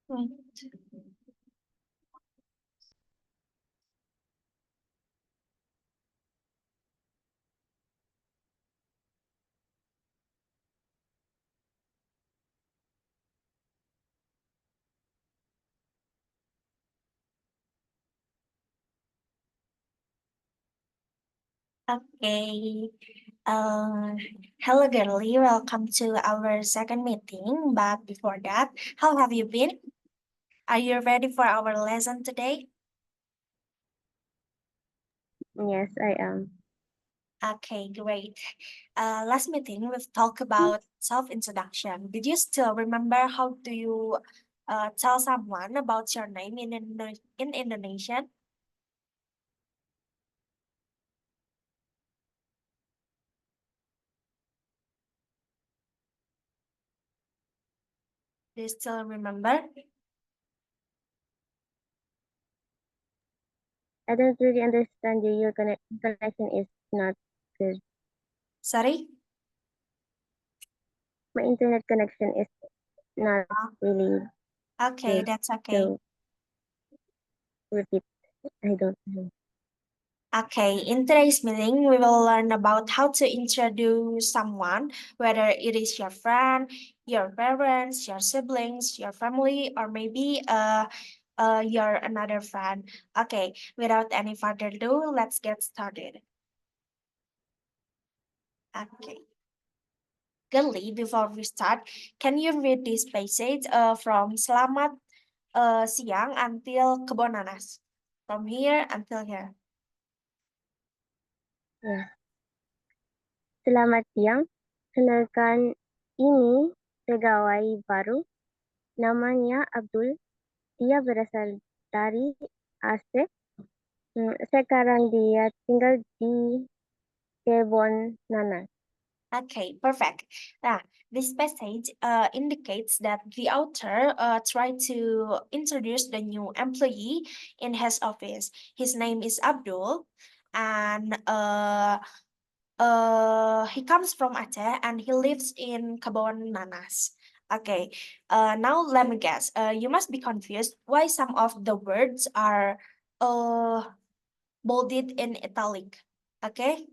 Right. Okay. Hello, girly. Welcome to our second meeting. But before that, how have you been? Are you ready for our lesson today? Yes, I am. Okay, great. Last meeting, we've talked about self-introduction. Did you still remember how do you tell someone about your name in Indonesian? Do you still remember? I don't really understand you. Your connection is not good. Sorry? My internet connection is not really Okay, good. that's okay. So repeat. I don't know. Okay, in today's meeting, we will learn about how to introduce someone, whether it is your friend, your parents, your siblings, your family, or maybe your another friend. Okay, without any further ado, let's get started. Okay, Geli, before we start, can you read this passage from Selamat Siang until Kebon Nanas? From here until here. Ya. Selamat siang. Kenalkan, ini pegawai baru. Namanya Abdul. Dia berasal dari Aceh. Sekarang dia tinggal di Kebon Nanas. Okay, perfect. Now, this passage indicates that the author tried to introduce the new employee in his office. His name is Abdul, and he comes from Aceh and he lives in Kebon Nanas. Okay, now let me guess. You must be confused why some of the words are uh, bolded in italic. Okay.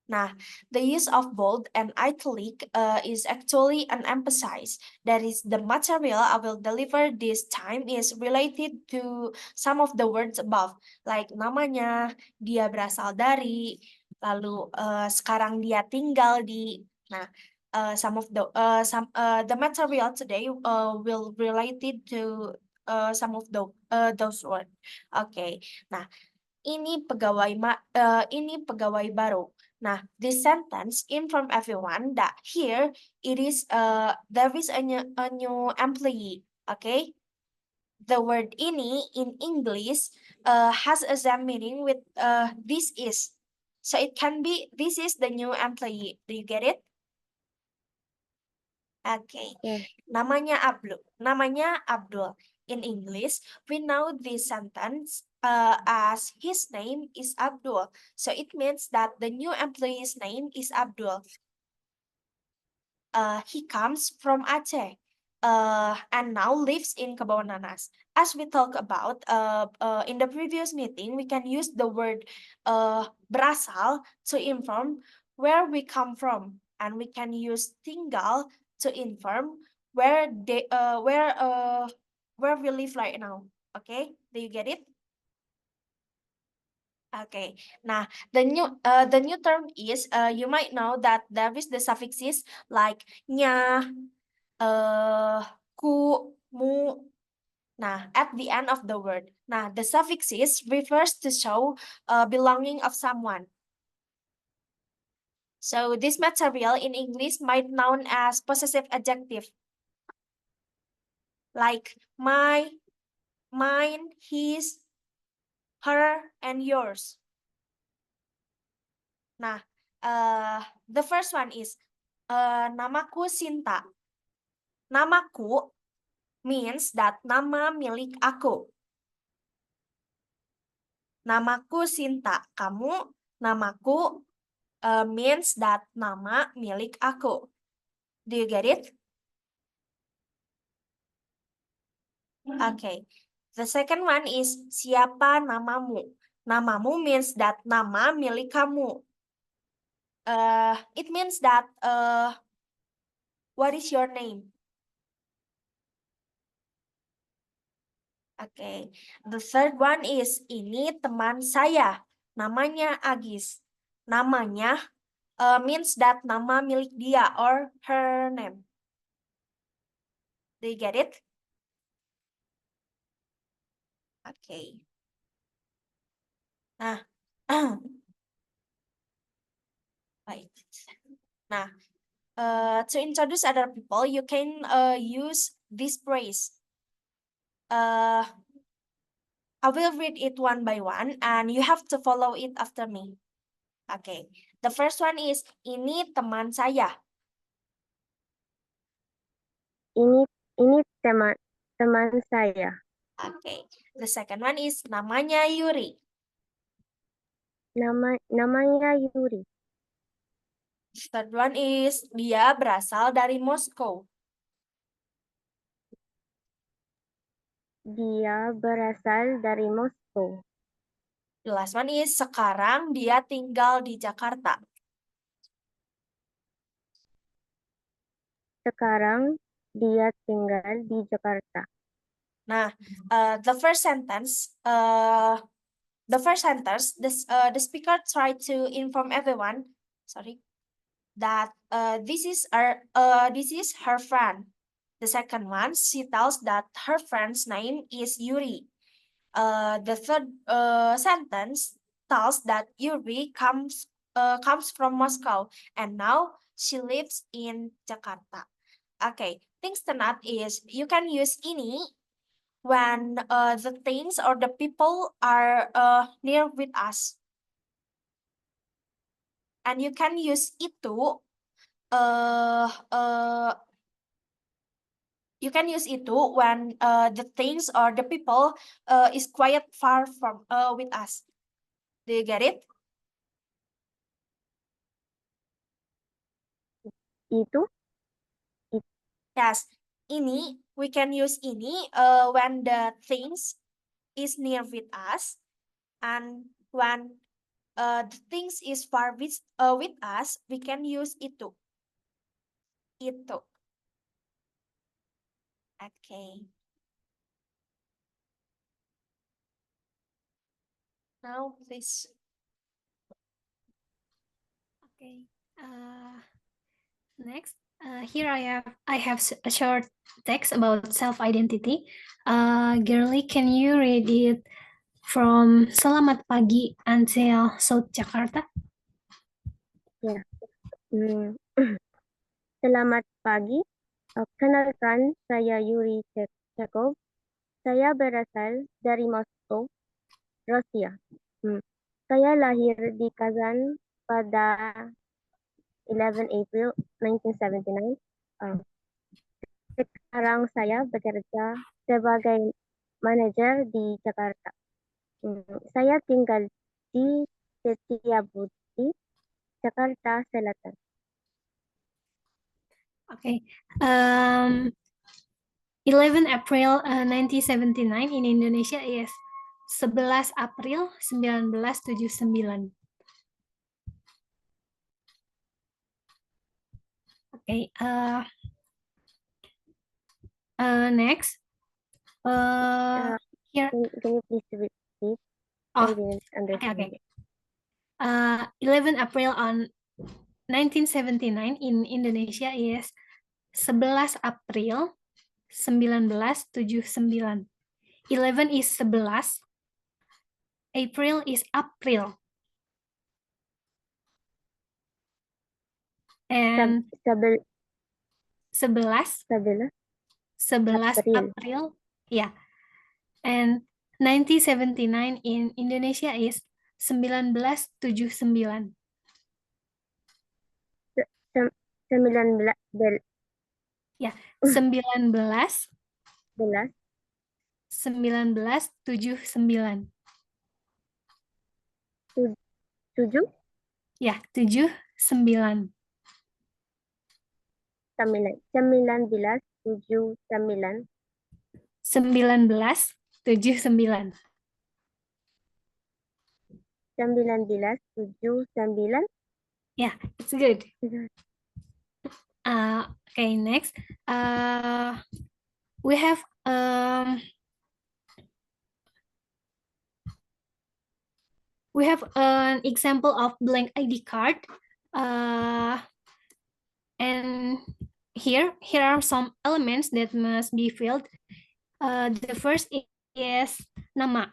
Nah, the use of bold and italic is actually an emphasis. That is, the material I will deliver this time is related to some of the words above, like namanya, dia berasal dari, lalu sekarang dia tinggal di. Nah, the material today will related to some of those words. Okay. Nah, ini pegawai baru. Nah, this sentence inform everyone that here it is there is a new employee. Okay, the word ini in English has a same meaning with this is. So it can be this is the new employee. Do you get it? Okay. Yes. Namanya Abdul. In English, we know this sentence as his name is Abdul. So it means that the new employee's name is Abdul. He comes from Aceh and now lives in Kebon Nanas. As we talked about in the previous meeting, we can use the word berasal to inform where we come from, and we can use tinggal to inform where they where we live right now. Okay, do you get it? Okay. Nah, the new term is you might know that there is the suffixes like nya, ku, mu. Nah, at the end of the word. Nah, the suffixes refers to show belonging of someone. So this material in English might known as possessive adjective, like my, mine, his, her, and yours. Nah, The first one is namaku Sinta. Namaku means that nama milik aku. Namaku Sinta. Kamu, namaku means that nama milik aku. Do you get it? Okay. The second one is siapa namamu. Namamu means that nama milik kamu. It means that what is your name? Okay. The third one is ini teman saya. Namanya Agis. Namanya means that nama milik dia or her name. Do you get it? Okay. Nah, baik. Nah, to introduce other people, you can use this phrase. I will read it one by one, and you have to follow it after me. Okay. The first one is ini teman saya. Ini teman saya. Okay. The second one is namanya Yuri. Namanya Yuri. The third one is dia berasal dari Moskow. Dia berasal dari Moskow. The last one is sekarang dia tinggal di Jakarta. Sekarang dia tinggal di Jakarta. Nah, the first sentence, the speaker tried to inform everyone, that this is her friend. The second one, she tells that her friend's name is Yuri. The third sentence tells that Yuri comes from Moscow and now she lives in Jakarta. Okay, things to note is you can use ini when the things or the people are near with us. And you can use itu when the things or the people is quite far from with us. Do you get it? Itu? Yes. Ini, we can use ini when the things is near with us, and when the things is far with us, we can use itu. Itu. Okay. Now, please. Okay. Next, here I have a short text about self-identity. Girly, can you read it from Selamat Pagi until South Jakarta? Ya. Selamat pagi. Kenalkan, saya Yuri Chekov. Saya berasal dari Moskow, Rusia. Saya lahir di Kazan pada 11 April 1979. Sekarang saya bekerja sebagai manajer di Jakarta. Saya tinggal di Setiabudi, Jakarta Selatan. Okay. 11 April 1979 in Indonesia is 11 April 1979. Okay. Next. Here. Can you please repeat? Oh, I didn't understand. okay. 11 April on 1979 in Indonesia is 11 April 1979. 11 is 11. April is April. And 11 April. Yeah. And 1979 in Indonesia is 1979. 19 Ya, 19 belas 1979. 7 Ya, 79. 9 1979 1979. 1979. Yeah, it's good. Okay, next. We have an example of blank ID card. And here are some elements that must be filled. The first is nama.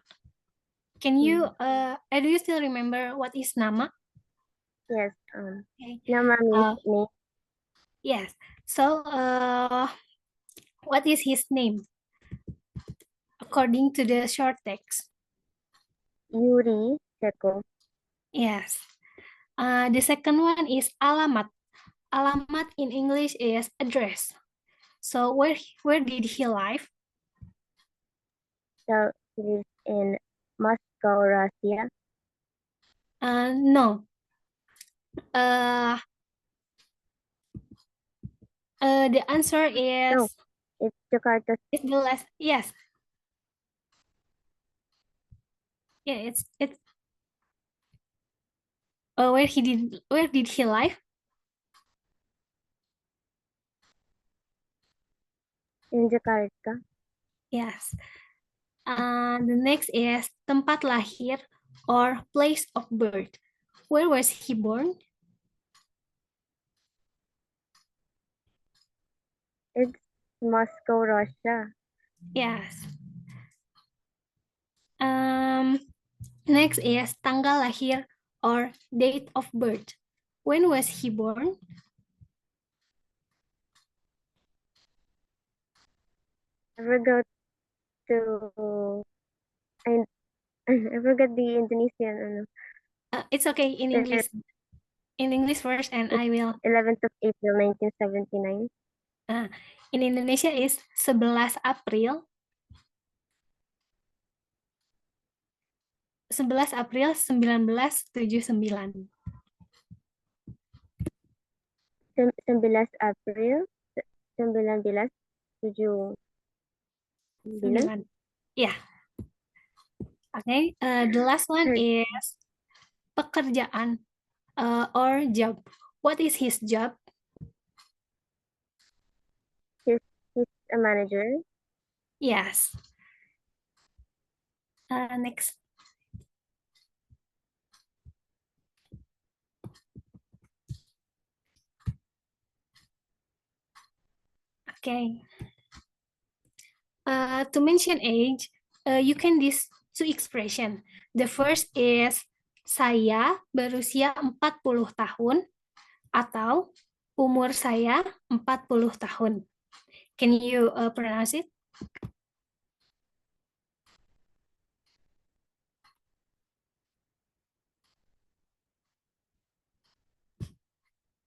Can you do you still remember what is nama? Yes. Okay. Nama means name. Yes. So what is his name according to the short text? Yuri Seko. Yes. The second one is alamat. Alamat in English is address. So where did he live? So he lives in Moscow, Russia. No. The answer is No. It's Jakarta. it's the last. Yes. Yeah, it's where did he live? In Jakarta. Yes. The next is tempat lahir or place of birth. Where was he born? It's Moscow, Russia. Yes. Next is tanggal lahir or date of birth. When was he born? I forgot to I I forgot the Indonesian. It's okay in English. In English first, and I will. 11th of April 1979. In Indonesia is 11 April. 11 April 1979. 11 April 1979. Yeah. Okay. The last one is pekerjaan or job. What is his job? He's a manager. Yes. Next. Okay. To mention age, you can use two expression. The first is saya berusia 40 tahun atau umur saya 40 tahun. Can you pronounce it?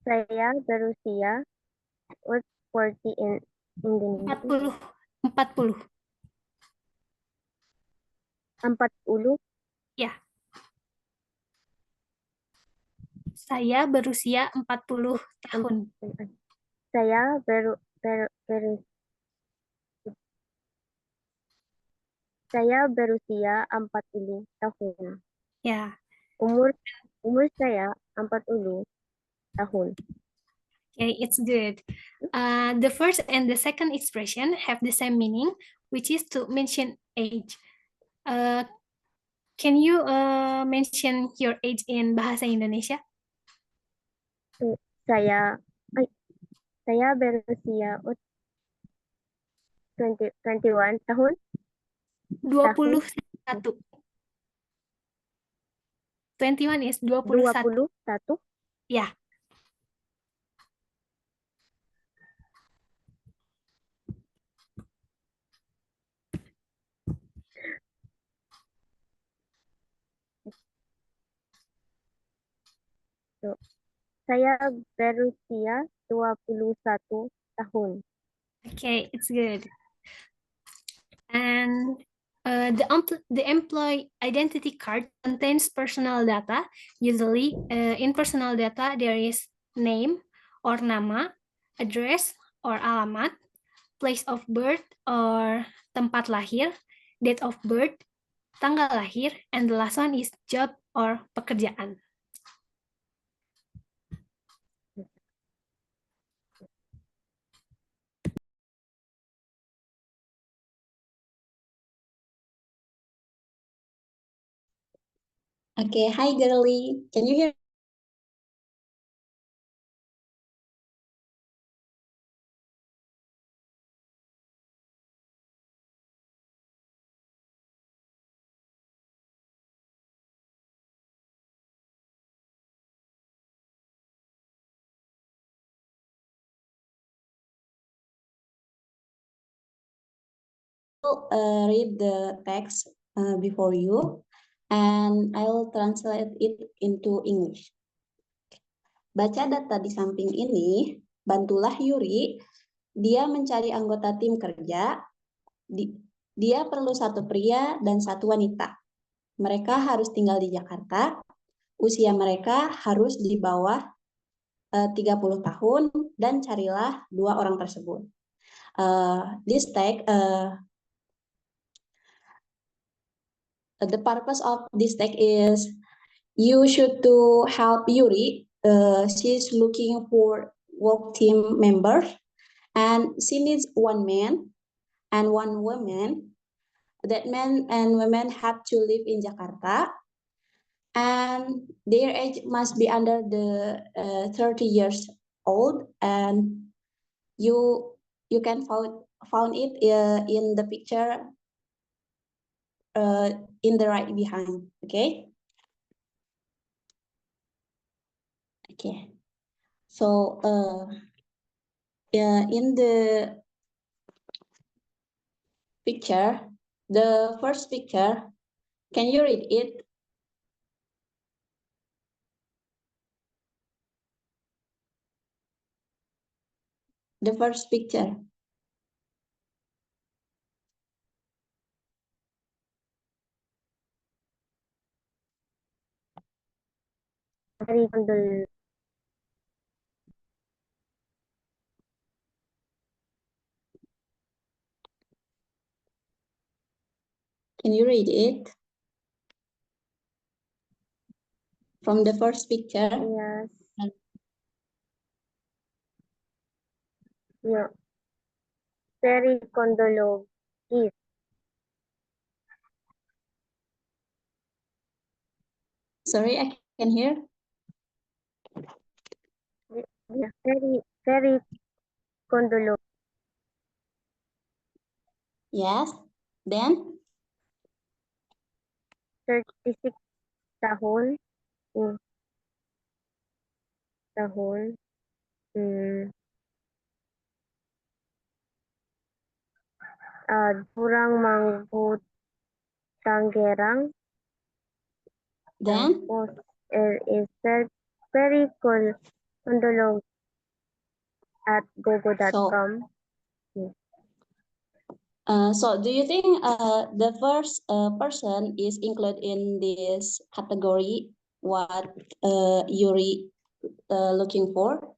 Saya berusia, what's 40 in Indonesia? 40. 40. Ya. Saya berusia 40 tahun. Saya berusia 40 tahun. Ya. Umur saya 40 tahun. Okay, it's good. The first and the second expression have the same meaning, which is to mention age. Can you mention your age in bahasa Indonesia? Saya berusia 21 tahun. 21. 21 is 21. 21. Ya. Saya berusia 21 tahun. Okay, it's good. And the employee identity card contains personal data. Usually, in personal data, there is name or nama, address or alamat, place of birth or tempat lahir, date of birth, tanggal lahir, and the last one is job or pekerjaan. Okay, hi girly. Can you hear? Read the text before you, and I'll translate it into English. Baca data di samping ini, bantulah Yuri. Dia mencari anggota tim kerja. Dia perlu satu pria dan satu wanita. Mereka harus tinggal di Jakarta. Usia mereka harus di bawah 30 tahun dan carilah dua orang tersebut. This text the purpose of this text is you should to help Yuri. She's looking for work team members, and she needs one man and one woman. That men and women have to live in Jakarta, and their age must be under the 30 years old. And you can found it in the picture in the right behind. Okay. Okay. So in the picture, the first picture, can you read it? The first picture. Ferry Condol. Can you read it? From the first picture. Yes. Yeah. Ferry Condolo is. Sorry, I can hear. Yeah. Ferry Condolo. Yes. Then 36 tahun. Tahun. Durang Manggut Tanggerang. then Post is very condolence at gogo.com. So do you think the first person is included in this category? What Yuri looking for?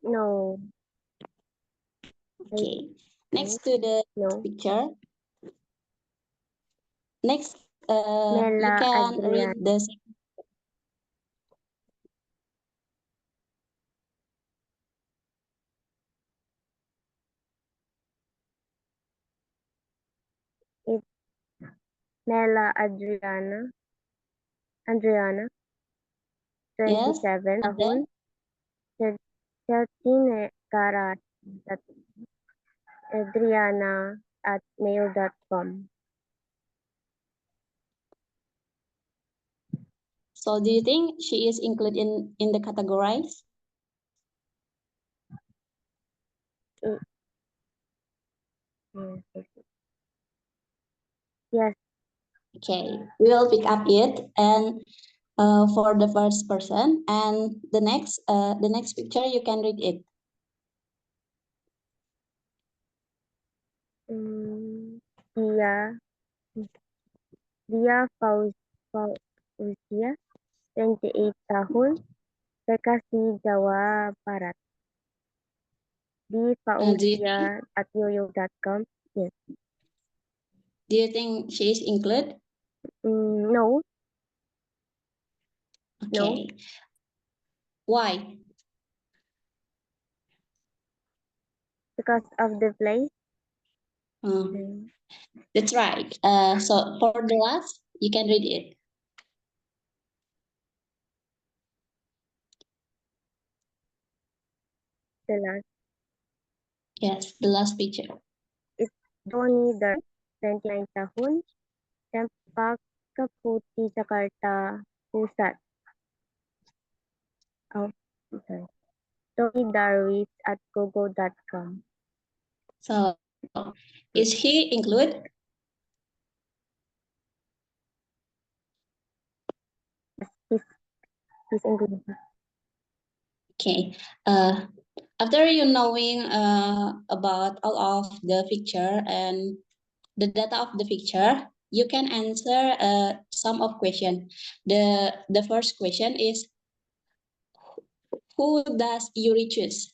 No. Okay. Next to the No. picture. Next, you Mela can Adrian. read the. It's Mela Adriana. 27 Yes. tahun. 13 karat. Adriana at mail.com. So do you think she is included in the categories? Yes. Okay, we will pick up it, and for the first person, and the next picture you can read it. Dia Fauzia, 28 tahun, Bekasi, Jawa Barat. Di fauzia@yoyo.com. Yes. Do you think she is included? No, No. Okay. Why? because of the place. That's right. So for the last, you can read it. The last Yes, the last picture. Doni Darwis, 29 tahun, Cempaka Putih, Jakarta Pusat. Oh, sorry. Doni Darwis at gogo.com. So is he included? He's included. Okay. After you knowing about all of the picture and the data of the picture, you can answer some of question. The first question is, who does Yuri choose?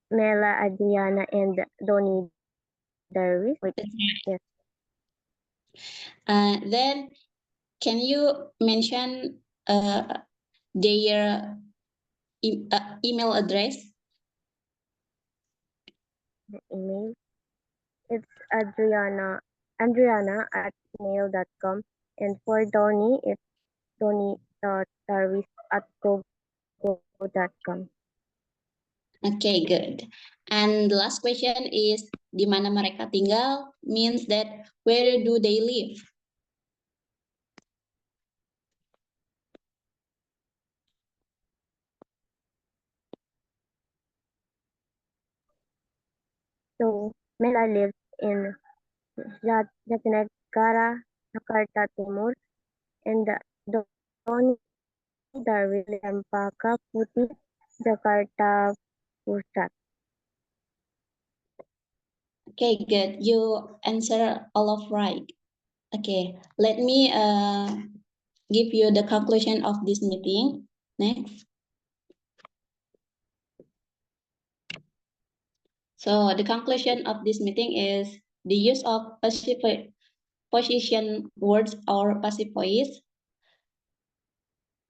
Mela Adriana and Doni Darwis. Wait, That's right. yes. Then can you mention their email address? The email. It's Adriana at mail.com. And for Donny, it's Donny.darwis at gogo.com. Okay, good. And the last question is, di mana mereka tinggal means that where do they live? So, Mela lives in Jatinegara, Jakarta Timur, and Donny Darwis lives in Cempaka Putih, Jakarta Pusat. Okay, good. You answer all of right. Okay, let me give you the conclusion of this meeting. Next. So the conclusion of this meeting is the use of position words or passive voice.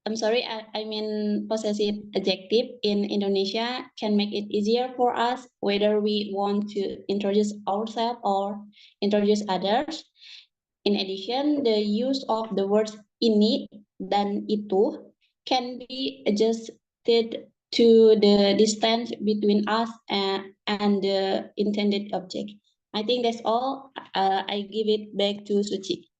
I'm sorry, I mean possessive adjective in Indonesia can make it easier for us whether we want to introduce ourselves or introduce others. In addition, the use of the words ini dan itu can be adjusted to the distance between us and the intended object. I think that's all. I give it back to Suci.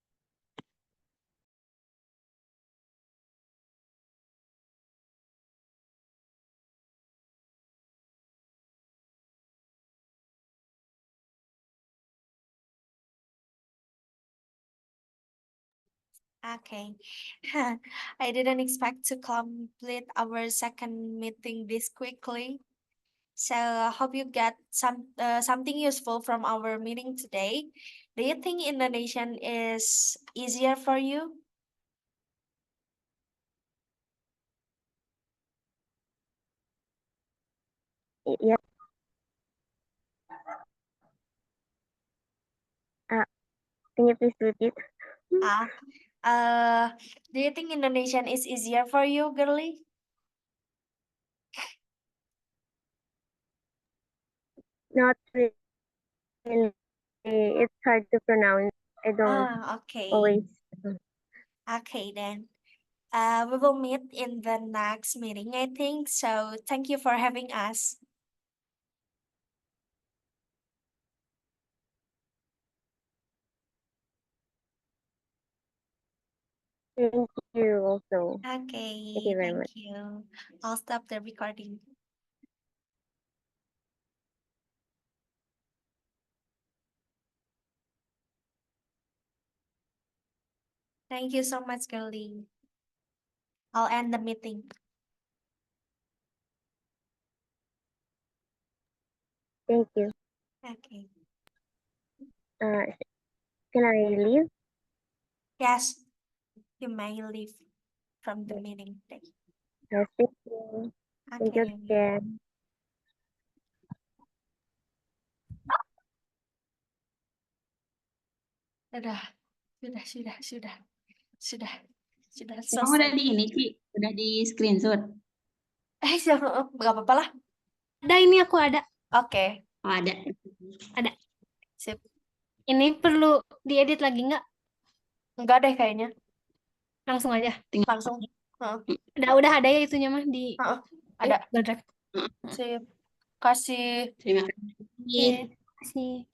Okay. I didn't expect to complete our second meeting this quickly. So I hope you get something useful from our meeting today. Do you think Indonesian is easier for you? Yes. Can you please repeat? Ah, do you think Indonesian is easier for you, girly? Not really. It's hard to pronounce. I don't Okay. always. Okay then. We will meet in the next meeting, I think. So thank you for having us. Thank you also. Okay, Thank you very thank much. you. I'll stop the recording. Thank you so much, girly. I'll end the meeting. Thank you. Okay. Can I leave? Yes, you may leave from the meeting today. Yes, thank you. Thank you Okay. again. Sudah Emang udah selesai. di ini, Ci? Udah di screenshot? Gak apa-apa lah. Ada ini aku ada. Oke, Oh, ada. sip. Ini perlu diedit lagi nggak? Enggak deh kayaknya. Langsung aja. Tinggal Langsung. Udah ada ya itunya mah di Ada. Google Drive. Sip. Kasih. terima kasih. Oke, terima kasih.